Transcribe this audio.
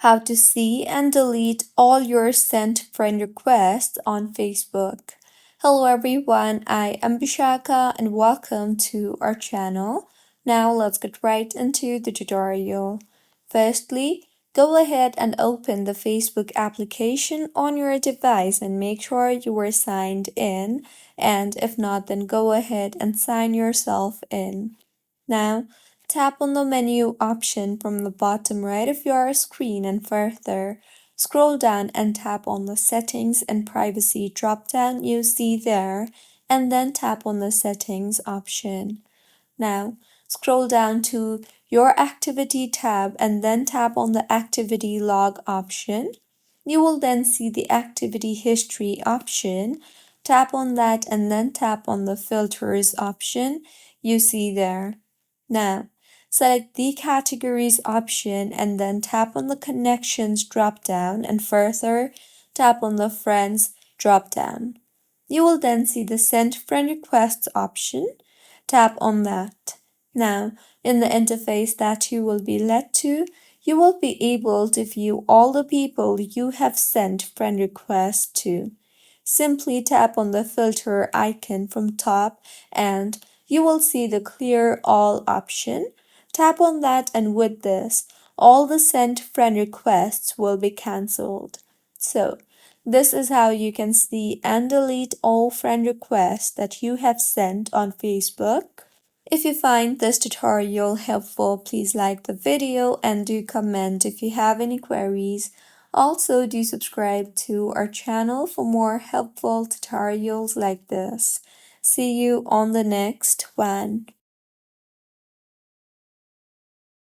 How to see and delete all your sent friend requests on Facebook. Hello everyone, I am Bishaka and welcome to our channel. Now let's get right into the tutorial. Firstly, go ahead and open the Facebook application on your device and make sure you are signed in, and if not, then go ahead and sign yourself in. Now, tap on the menu option from the bottom right of your screen and further scroll down and tap on the Settings and Privacy drop-down you see there, and then tap on the Settings option. Now, scroll down to your Activity tab and then tap on the Activity Log option. You will then see the Activity History option. Tap on that and then tap on the Filters option you see there. Now, select the Categories option and then tap on the Connections drop-down and further tap on the Friends drop-down. You will then see the Send Friend Requests option. Tap on that. Now, in the interface that you will be led to, you will be able to view all the people you have sent friend requests to. Simply tap on the filter icon from top and you will see the Clear All option. Tap on that and with this, all the sent friend requests will be cancelled. So, this is how you can see and delete all friend requests that you have sent on Facebook. If you find this tutorial helpful, please like the video and do comment if you have any queries. Also, do subscribe to our channel for more helpful tutorials like this. See you on the next one.